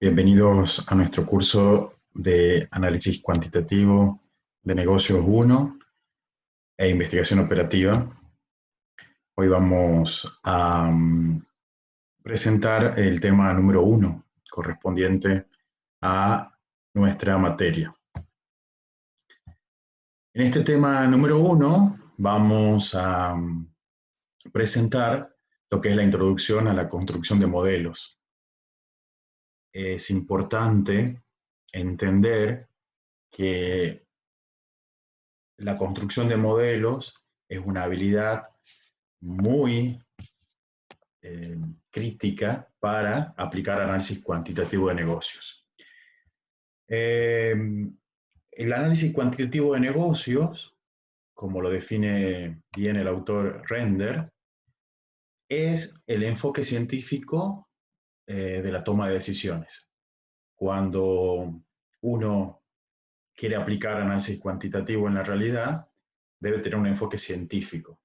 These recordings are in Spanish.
Bienvenidos a nuestro curso de Análisis Cuantitativo de Negocios 1 e Investigación Operativa. Hoy vamos a presentar el tema número 1, correspondiente a nuestra materia. En este tema número 1 vamos a presentar lo que es la introducción a la construcción de modelos. Es importante entender que la construcción de modelos es una habilidad muy crítica para aplicar análisis cuantitativo de negocios. El análisis cuantitativo de negocios, como lo define bien el autor Render, es el enfoque científico de la toma de decisiones. Cuando uno quiere aplicar análisis cuantitativo en la realidad, debe tener un enfoque científico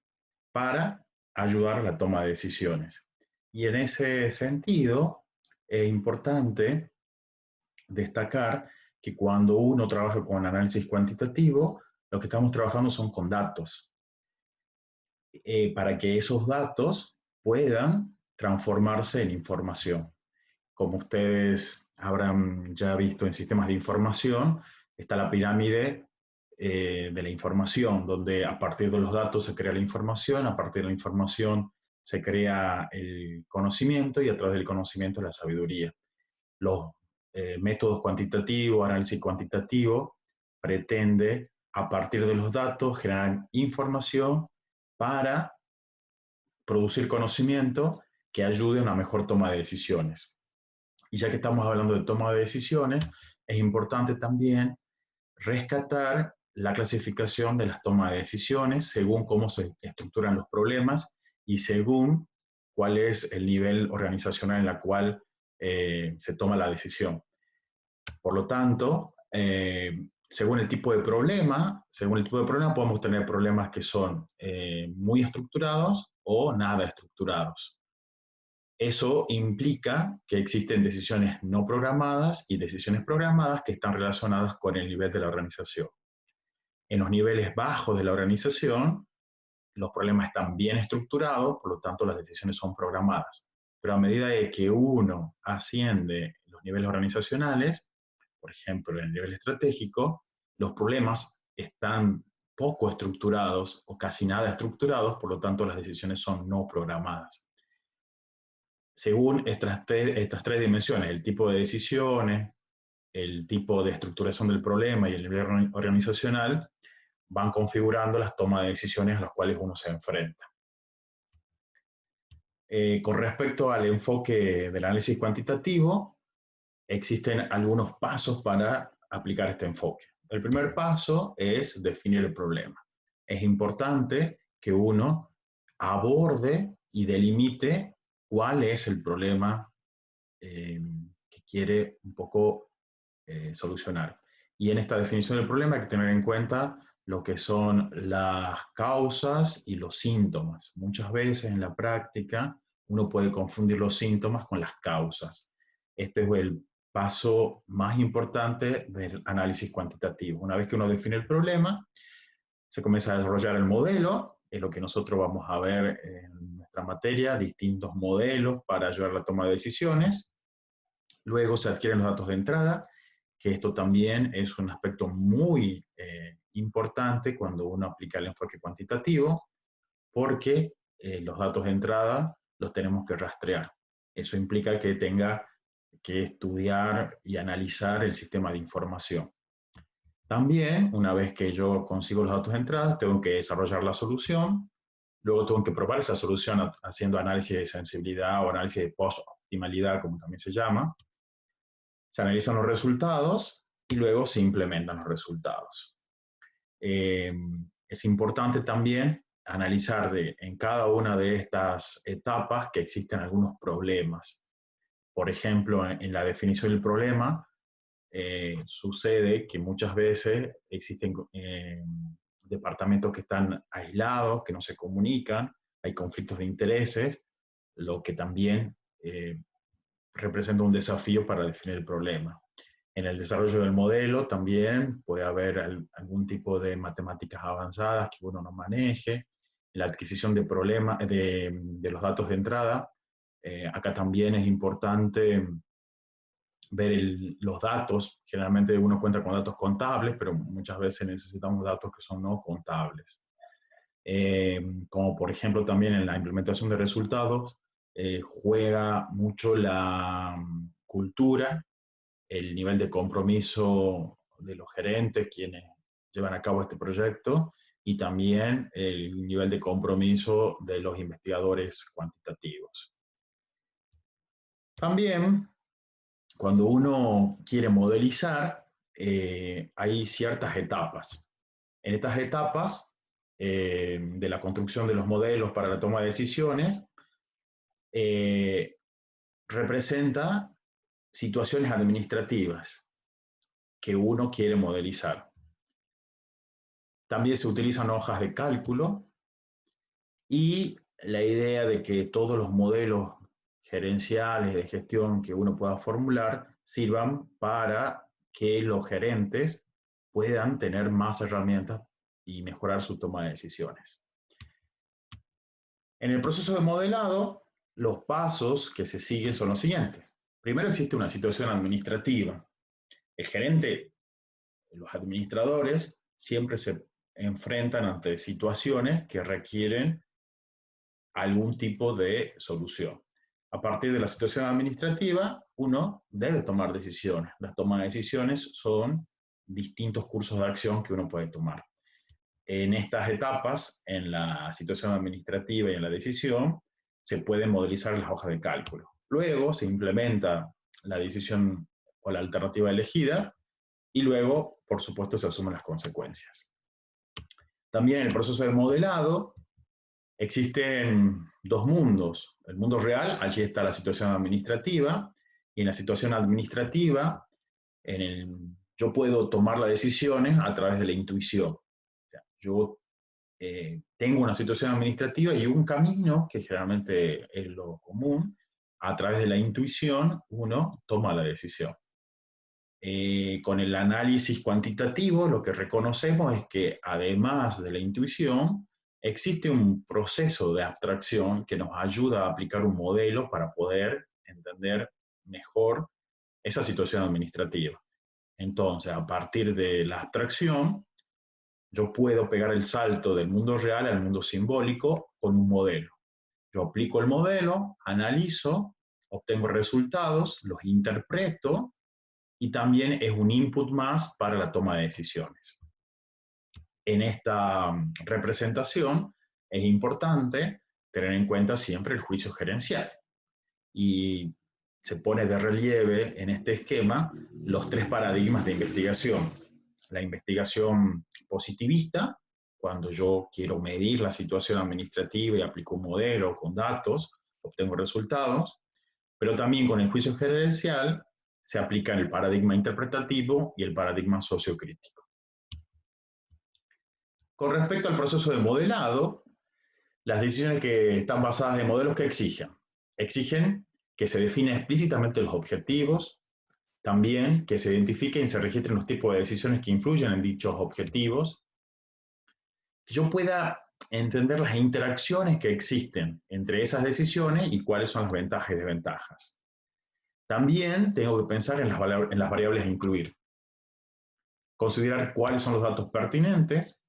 para ayudar a la toma de decisiones. Y en ese sentido, es importante destacar que cuando uno trabaja con análisis cuantitativo, lo que estamos trabajando son con datos, para que esos datos puedan transformarse en información. Como ustedes habrán ya visto en sistemas de información, está la pirámide de la información, donde a partir de los datos se crea la información, a partir de la información se crea el conocimiento y a través del conocimiento la sabiduría. Los métodos cuantitativos, análisis cuantitativo, pretende a partir de los datos generar información para producir conocimiento que ayude a una mejor toma de decisiones. Y ya que estamos hablando de toma de decisiones, es importante también rescatar la clasificación de las tomas de decisiones según cómo se estructuran los problemas y según cuál es el nivel organizacional en el cual se toma la decisión. Por lo tanto, según el tipo de problema, podemos tener problemas que son muy estructurados o nada estructurados. Eso implica que existen decisiones no programadas y decisiones programadas que están relacionadas con el nivel de la organización. En los niveles bajos de la organización, los problemas están bien estructurados, por lo tanto las decisiones son programadas. Pero a medida de que uno asciende en los niveles organizacionales, por ejemplo en el nivel estratégico, los problemas están poco estructurados o casi nada estructurados, por lo tanto las decisiones son no programadas. Según estas tres dimensiones, el tipo de decisiones, el tipo de estructuración del problema y el nivel organizacional, van configurando las tomas de decisiones a las cuales uno se enfrenta. Con respecto al enfoque del análisis cuantitativo, existen algunos pasos para aplicar este enfoque. El primer paso es definir el problema. Es importante que uno aborde y delimite cuál es el problema que quiere un poco solucionar. Y en esta definición del problema hay que tener en cuenta lo que son las causas y los síntomas. Muchas veces en la práctica uno puede confundir los síntomas con las causas. Este es el paso más importante del análisis cuantitativo. Una vez que uno define el problema, se comienza a desarrollar el modelo, es lo que nosotros vamos a ver en nuestra materia, distintos modelos para ayudar a la toma de decisiones. Luego se adquieren los datos de entrada, que esto también es un aspecto muy importante cuando uno aplica el enfoque cuantitativo, porque los datos de entrada los tenemos que rastrear. Eso implica que tenga que estudiar y analizar el sistema de información. También, una vez que yo consigo los datos de entrada, tengo que desarrollar la solución, luego tengo que probar esa solución haciendo análisis de sensibilidad o análisis de post-optimalidad, como también se llama. Se analizan los resultados y luego se implementan los resultados. Es importante también analizar en cada una de estas etapas que existen algunos problemas. Por ejemplo, en la definición del problema, sucede que muchas veces existen departamentos que están aislados, que no se comunican, hay conflictos de intereses, lo que también representa un desafío para definir el problema. En el desarrollo del modelo también puede haber algún tipo de matemáticas avanzadas que uno no maneje, la adquisición de los datos de entrada. Acá también es importante ver los datos. Generalmente uno cuenta con datos contables, pero muchas veces necesitamos datos que son no contables. Como por ejemplo también en la implementación de resultados, juega mucho la cultura, el nivel de compromiso de los gerentes, quienes llevan a cabo este proyecto, y también el nivel de compromiso de los investigadores cuantitativos. También, cuando uno quiere modelizar, hay ciertas etapas. En estas etapas de la construcción de los modelos para la toma de decisiones, representa situaciones administrativas que uno quiere modelizar. También se utilizan hojas de cálculo y la idea de que todos los modelos gerenciales de gestión que uno pueda formular sirvan para que los gerentes puedan tener más herramientas y mejorar su toma de decisiones. En el proceso de modelado, los pasos que se siguen son los siguientes. Primero existe una situación administrativa. El gerente, los administradores, siempre se enfrentan ante situaciones que requieren algún tipo de solución. A partir de la situación administrativa, uno debe tomar decisiones. Las tomas de decisiones son distintos cursos de acción que uno puede tomar. En estas etapas, en la situación administrativa y en la decisión, se pueden modelizar las hojas de cálculo. Luego se implementa la decisión o la alternativa elegida y luego, por supuesto, se asumen las consecuencias. También en el proceso de modelado existen dos mundos. El mundo real, allí está la situación administrativa, y en la situación administrativa yo puedo tomar las decisiones a través de la intuición. O sea, yo tengo una situación administrativa y un camino, que generalmente es lo común, a través de la intuición uno toma la decisión. Con el análisis cuantitativo lo que reconocemos es que además de la intuición, existe un proceso de abstracción que nos ayuda a aplicar un modelo para poder entender mejor esa situación administrativa. Entonces, a partir de la abstracción, yo puedo pegar el salto del mundo real al mundo simbólico con un modelo. Yo aplico el modelo, analizo, obtengo resultados, los interpreto y también es un input más para la toma de decisiones. En esta representación es importante tener en cuenta siempre el juicio gerencial. Y se pone de relieve en este esquema los tres paradigmas de investigación. La investigación positivista, cuando yo quiero medir la situación administrativa y aplico un modelo con datos, obtengo resultados, pero también con el juicio gerencial se aplica el paradigma interpretativo y el paradigma sociocrítico. Con respecto al proceso de modelado, las decisiones que están basadas en modelos que exigen que se definen explícitamente los objetivos, también que se identifiquen y se registren los tipos de decisiones que influyen en dichos objetivos, que yo pueda entender las interacciones que existen entre esas decisiones y cuáles son las ventajas y desventajas. También tengo que pensar en las variables a incluir, considerar cuáles son los datos pertinentes,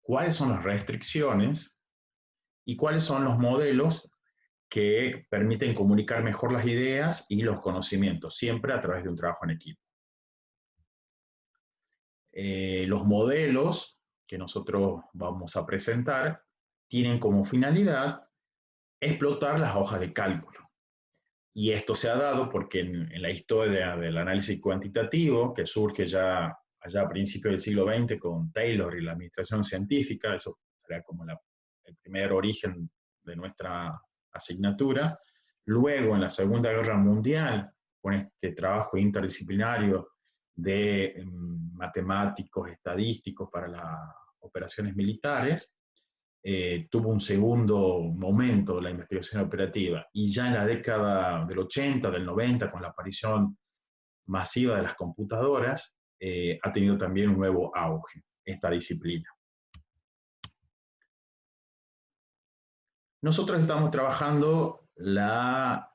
cuáles son las restricciones y cuáles son los modelos que permiten comunicar mejor las ideas y los conocimientos, siempre a través de un trabajo en equipo. Los modelos que nosotros vamos a presentar tienen como finalidad explotar las hojas de cálculo. Y esto se ha dado porque en la historia del análisis cuantitativo, que surge ya allá a principios del siglo XX con Taylor y la administración científica, eso será como el primer origen de nuestra asignatura. Luego, en la Segunda Guerra Mundial, con este trabajo interdisciplinario de matemáticos, estadísticos para las operaciones militares, tuvo un segundo momento la investigación operativa, y ya en la década del 80, del 90, con la aparición masiva de las computadoras, ha tenido también un nuevo auge esta disciplina. Nosotros estamos trabajando la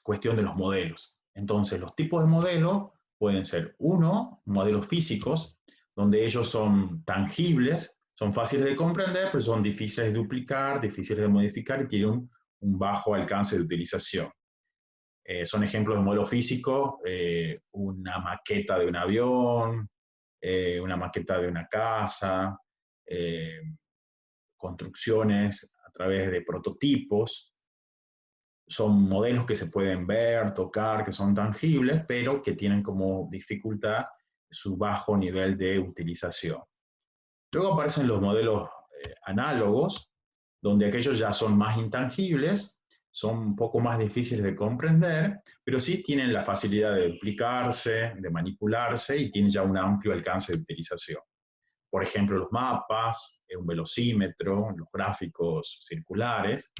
cuestión de los modelos. Entonces, los tipos de modelos pueden ser, uno, modelos físicos, donde ellos son tangibles, son fáciles de comprender, pero son difíciles de duplicar, difíciles de modificar y tienen un bajo alcance de utilización. Son ejemplos de modelo físico, una maqueta de un avión, una maqueta de una casa, construcciones a través de prototipos. Son modelos que se pueden ver, tocar, que son tangibles, pero que tienen como dificultad su bajo nivel de utilización. Luego aparecen los modelos análogos, donde aquellos ya son más intangibles, son un poco más difíciles de comprender, pero sí tienen la facilidad de duplicarse, de manipularse y tienen ya un amplio alcance de utilización. Por ejemplo, los mapas, un velocímetro, los gráficos circulares.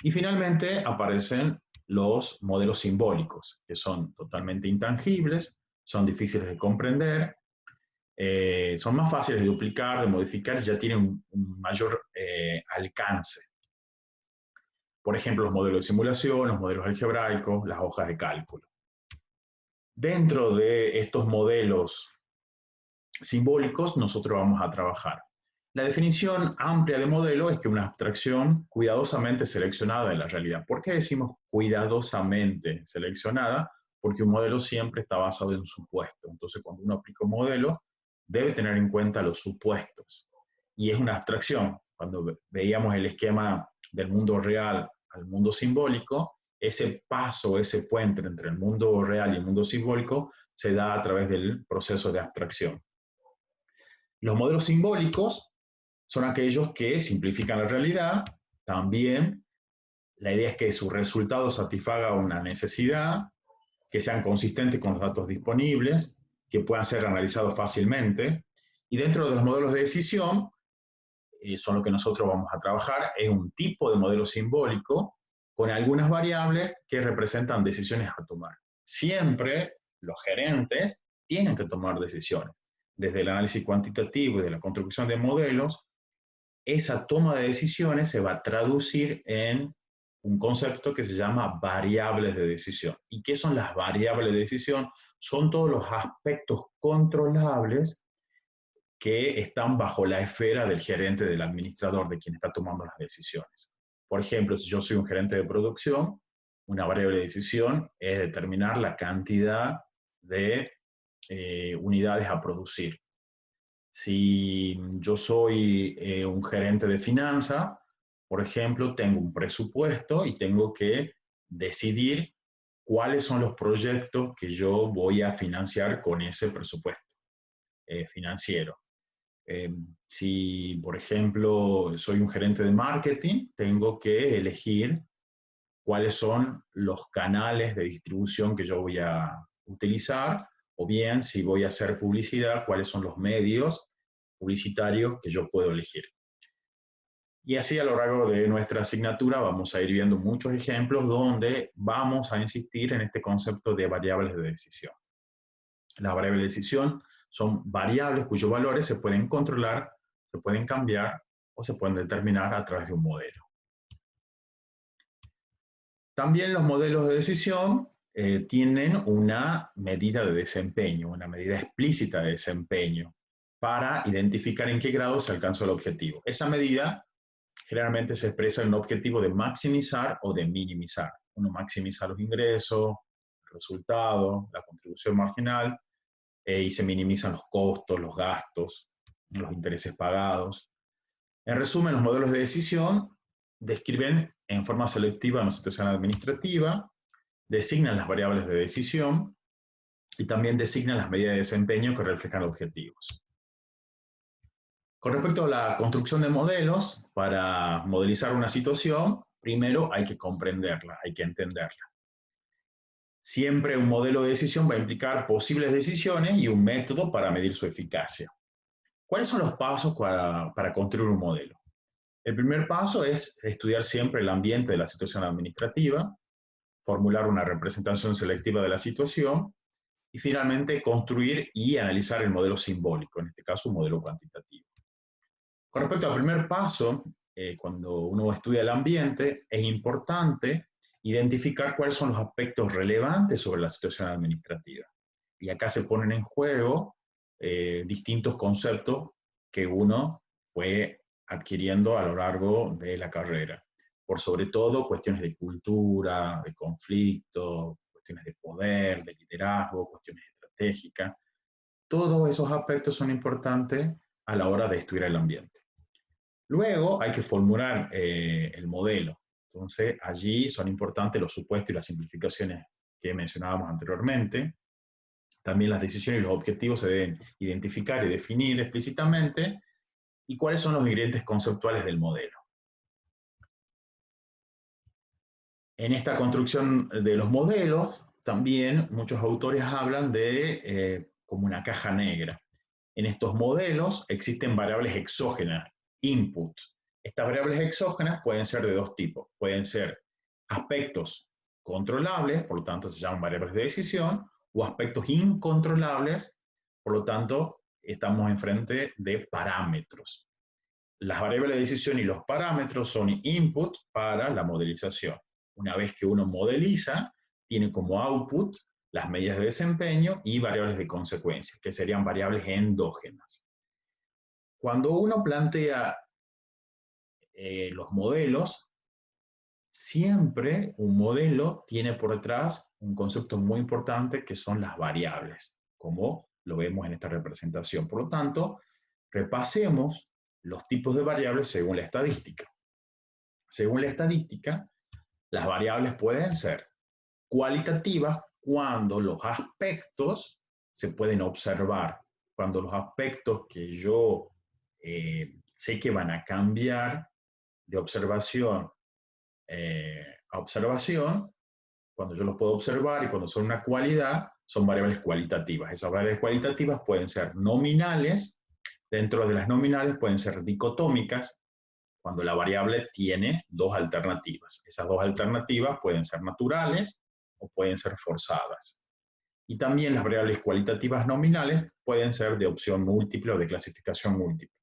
Y finalmente aparecen los modelos simbólicos, que son totalmente intangibles, son difíciles de comprender, son más fáciles de duplicar, de modificar y ya tienen un mayor alcance. Por ejemplo, los modelos de simulación, los modelos algebraicos, las hojas de cálculo. Dentro de estos modelos simbólicos, nosotros vamos a trabajar. La definición amplia de modelo es que una abstracción cuidadosamente seleccionada de la realidad. ¿Por qué decimos cuidadosamente seleccionada? Porque un modelo siempre está basado en un supuesto. Entonces, cuando uno aplica un modelo, debe tener en cuenta los supuestos. Y es una abstracción. Cuando veíamos el esquema del mundo real al mundo simbólico, ese paso, ese puente entre el mundo real y el mundo simbólico se da a través del proceso de abstracción. Los modelos simbólicos son aquellos que simplifican la realidad. También la idea es que su resultado satisfaga una necesidad, que sean consistentes con los datos disponibles, que puedan ser analizados fácilmente. Y dentro de los modelos de decisión, son lo que nosotros vamos a trabajar, es un tipo de modelo simbólico con algunas variables que representan decisiones a tomar. Siempre los gerentes tienen que tomar decisiones. Desde el análisis cuantitativo y de la construcción de modelos, esa toma de decisiones se va a traducir en un concepto que se llama variables de decisión. ¿Y qué son las variables de decisión? Son todos los aspectos controlables que están bajo la esfera del gerente, del administrador, de quien está tomando las decisiones. Por ejemplo, si yo soy un gerente de producción, una variable de decisión es determinar la cantidad de unidades a producir. Si yo soy un gerente de finanzas, por ejemplo, tengo un presupuesto y tengo que decidir cuáles son los proyectos que yo voy a financiar con ese presupuesto financiero. Si, por ejemplo, soy un gerente de marketing, tengo que elegir cuáles son los canales de distribución que yo voy a utilizar, o bien, si voy a hacer publicidad, cuáles son los medios publicitarios que yo puedo elegir. Y así a lo largo de nuestra asignatura vamos a ir viendo muchos ejemplos donde vamos a insistir en este concepto de variables de decisión. Las variables de decisión son variables cuyos valores se pueden controlar, se pueden cambiar o se pueden determinar a través de un modelo. También los modelos de decisión tienen una medida de desempeño, una medida explícita de desempeño para identificar en qué grado se alcanzó el objetivo. Esa medida generalmente se expresa en un objetivo de maximizar o de minimizar. Uno maximiza los ingresos, el resultado, la contribución marginal, y se minimizan los costos, los gastos, los intereses pagados. En resumen, los modelos de decisión describen en forma selectiva una situación administrativa, designan las variables de decisión y también designan las medidas de desempeño que reflejan objetivos. Con respecto a la construcción de modelos, para modelizar una situación, primero hay que comprenderla, hay que entenderla. Siempre un modelo de decisión va a implicar posibles decisiones y un método para medir su eficacia. ¿Cuáles son los pasos para construir un modelo? El primer paso es estudiar siempre el ambiente de la situación administrativa, formular una representación selectiva de la situación y finalmente construir y analizar el modelo simbólico, en este caso un modelo cuantitativo. Con respecto al primer paso, cuando uno estudia el ambiente, es importante identificar cuáles son los aspectos relevantes sobre la situación administrativa. Y acá se ponen en juego distintos conceptos que uno fue adquiriendo a lo largo de la carrera. Por sobre todo cuestiones de cultura, de conflicto, cuestiones de poder, de liderazgo, cuestiones estratégicas. Todos esos aspectos son importantes a la hora de estudiar el ambiente. Luego hay que formular el modelo. Entonces, allí son importantes los supuestos y las simplificaciones que mencionábamos anteriormente. También las decisiones y los objetivos se deben identificar y definir explícitamente. ¿Y cuáles son los ingredientes conceptuales del modelo? En esta construcción de los modelos, también muchos autores hablan de como una caja negra. En estos modelos existen variables exógenas, inputs. Estas variables exógenas pueden ser de dos tipos. Pueden ser aspectos controlables, por lo tanto se llaman variables de decisión, o aspectos incontrolables, por lo tanto estamos enfrente de parámetros. Las variables de decisión y los parámetros son input para la modelización. Una vez que uno modeliza, tiene como output las medidas de desempeño y variables de consecuencia, que serían variables endógenas. Cuando uno plantea los modelos, siempre un modelo tiene por detrás un concepto muy importante que son las variables, como lo vemos en esta representación. Por lo tanto, repasemos los tipos de variables según la estadística. Según la estadística, las variables pueden ser cualitativas cuando los aspectos se pueden observar, cuando los aspectos que yo sé que van a cambiar de observación a observación, cuando yo los puedo observar y cuando son una cualidad, son variables cualitativas. Esas variables cualitativas pueden ser nominales, dentro de las nominales pueden ser dicotómicas, cuando la variable tiene dos alternativas. Esas dos alternativas pueden ser naturales o pueden ser forzadas. Y también las variables cualitativas nominales pueden ser de opción múltiple o de clasificación múltiple.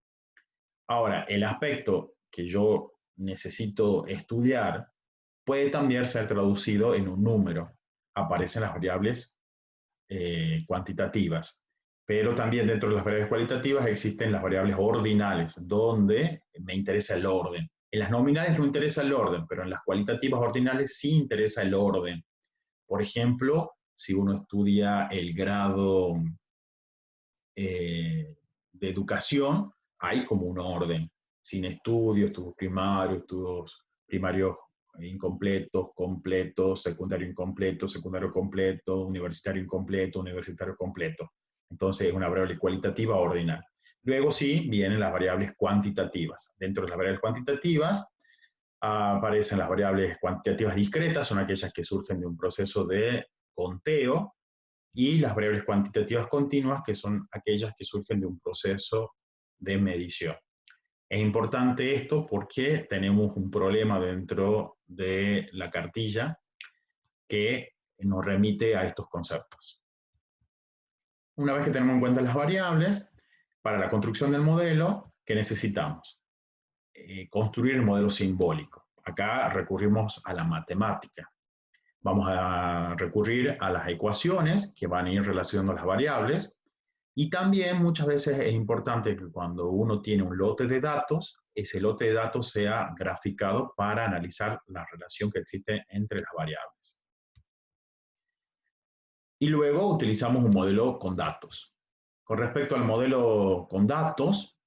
Ahora, el aspecto que yo necesito estudiar puede también ser traducido en un número. Aparecen las variables cuantitativas. Pero también dentro de las variables cualitativas existen las variables ordinales, donde me interesa el orden. En las nominales no interesa el orden, pero en las cualitativas ordinales sí interesa el orden. Por ejemplo, si uno estudia el grado de educación, hay como un orden. Sin estudios estudios primarios incompletos, completos, secundario incompleto, secundario completo, universitario incompleto, universitario completo. Entonces es una variable cualitativa ordinal. Luego sí vienen las variables cuantitativas. Dentro de las variables cuantitativas aparecen las variables cuantitativas discretas, son aquellas que surgen de un proceso de conteo, y las variables cuantitativas continuas, que son aquellas que surgen de un proceso de medición. Es importante esto porque tenemos un problema dentro de la cartilla que nos remite a estos conceptos. Una vez que tenemos en cuenta las variables, para la construcción del modelo, ¿qué necesitamos? Construir el modelo simbólico. Acá recurrimos a la matemática. Vamos a recurrir a las ecuaciones que van a ir relacionando las variables. Y también muchas veces es importante que cuando uno tiene un lote de datos, ese lote de datos sea graficado para analizar la relación que existe entre las variables. Y luego utilizamos un modelo con datos. Con respecto al modelo con datos,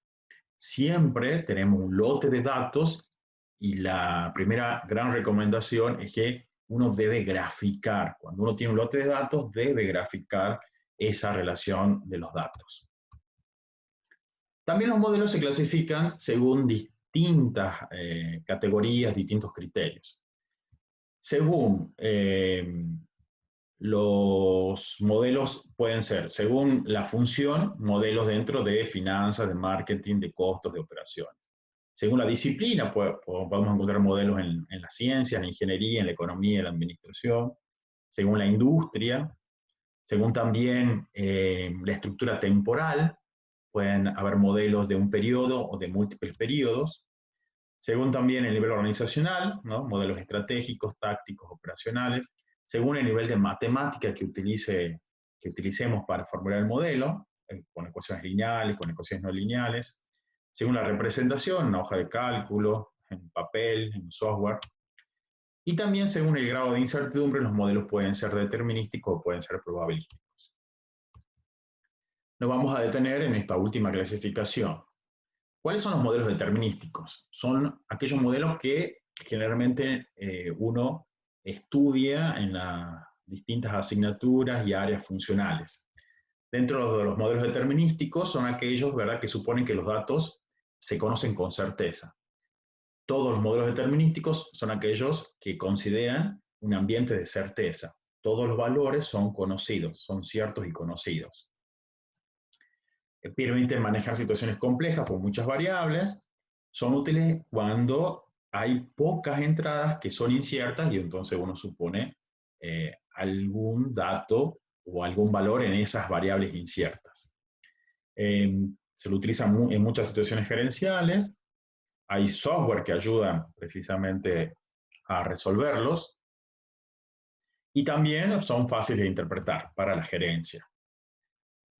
siempre tenemos un lote de datos y la primera gran recomendación es que uno debe graficar. Cuando uno tiene un lote de datos, debe graficar esa relación de los datos. También los modelos se clasifican según distintas categorías, distintos criterios. Según los modelos pueden ser, según la función, modelos dentro de finanzas, de marketing, de costos, de operaciones. Según la disciplina, podemos encontrar modelos en la ciencia, en la ingeniería, en la economía, en la administración. Según la industria, según también la estructura temporal, pueden haber modelos de un periodo o de múltiples periodos. Según también el nivel organizacional, ¿no? Modelos estratégicos, tácticos, operacionales. Según el nivel de matemática que utilicemos para formular el modelo, con ecuaciones lineales, con ecuaciones no lineales. Según la representación, una hoja de cálculo, en papel, en software. Y también según el grado de incertidumbre, los modelos pueden ser determinísticos o pueden ser probabilísticos. Nos vamos a detener en esta última clasificación. ¿Cuáles son los modelos determinísticos? Son aquellos modelos que generalmente uno estudia en las distintas asignaturas y áreas funcionales. Dentro de los modelos determinísticos son aquellos, ¿verdad?, que suponen que los datos se conocen con certeza. Todos los modelos determinísticos son aquellos que consideran un ambiente de certeza. Todos los valores son conocidos, son ciertos y conocidos. Permiten manejar situaciones complejas con muchas variables. Son útiles cuando hay pocas entradas que son inciertas y entonces uno supone algún dato o algún valor en esas variables inciertas. Se lo utiliza en muchas situaciones gerenciales. Hay software que ayudan precisamente a resolverlos. Y también son fáciles de interpretar para la gerencia.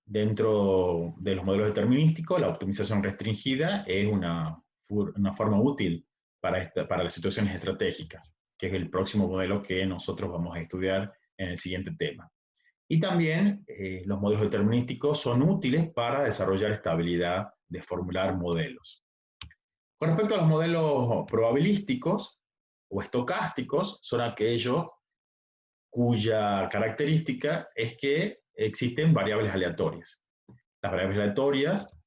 Dentro de los modelos determinísticos, la optimización restringida es una forma útil para las situaciones estratégicas, que es el próximo modelo que nosotros vamos a estudiar en el siguiente tema. Y también los modelos determinísticos son útiles para desarrollar esta habilidad de formular modelos. Con respecto a los modelos probabilísticos o estocásticos, son aquellos cuya característica es que existen variables aleatorias. Las variables aleatorias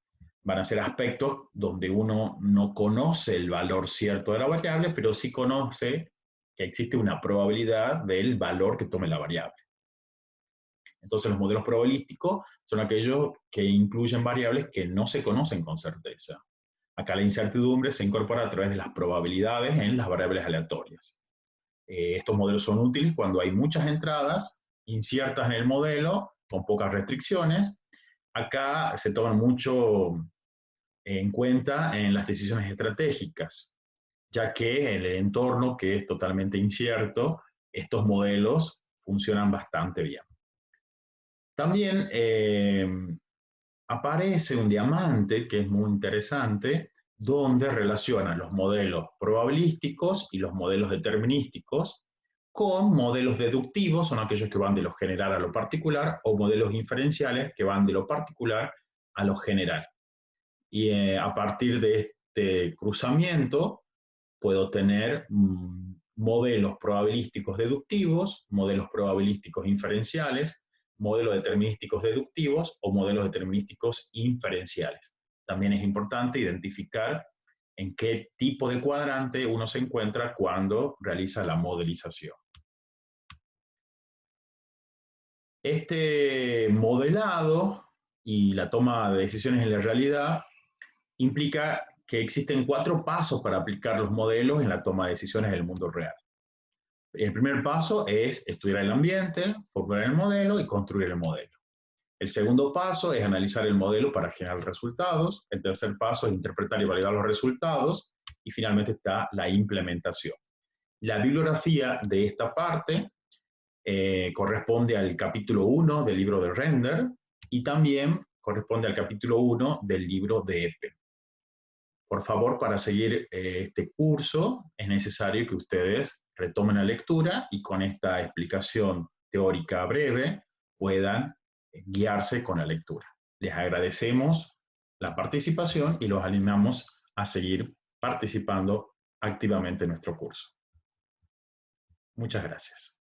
van a ser aspectos donde uno no conoce el valor cierto de la variable, pero sí conoce que existe una probabilidad del valor que tome la variable. Entonces los modelos probabilísticos son aquellos que incluyen variables que no se conocen con certeza. Acá la incertidumbre se incorpora a través de las probabilidades en las variables aleatorias. Estos modelos son útiles cuando hay muchas entradas inciertas en el modelo, con pocas restricciones. Acá se toman mucho en cuenta en las decisiones estratégicas, ya que en el entorno que es totalmente incierto, estos modelos funcionan bastante bien. También aparece un diamante que es muy interesante, donde relaciona los modelos probabilísticos y los modelos determinísticos con modelos deductivos, son aquellos que van de lo general a lo particular, o modelos inferenciales que van de lo particular a lo general. Y a partir de este cruzamiento puedo tener modelos probabilísticos deductivos, modelos probabilísticos inferenciales, modelos determinísticos deductivos o modelos determinísticos inferenciales. También es importante identificar en qué tipo de cuadrante uno se encuentra cuando realiza la modelización. Este modelado y la toma de decisiones en la realidad implica que existen 4 pasos para aplicar los modelos en la toma de decisiones en el mundo real. El primer paso es estudiar el ambiente, formular el modelo y construir el modelo. El segundo paso es analizar el modelo para generar resultados. El tercer paso es interpretar y validar los resultados. Y finalmente está la implementación. La bibliografía de esta parte corresponde al capítulo 1 del libro de Render y también corresponde al capítulo 1 del libro de Epe. Por favor, para seguir este curso es necesario que ustedes retomen la lectura y con esta explicación teórica breve puedan guiarse con la lectura. Les agradecemos la participación y los animamos a seguir participando activamente en nuestro curso. Muchas gracias.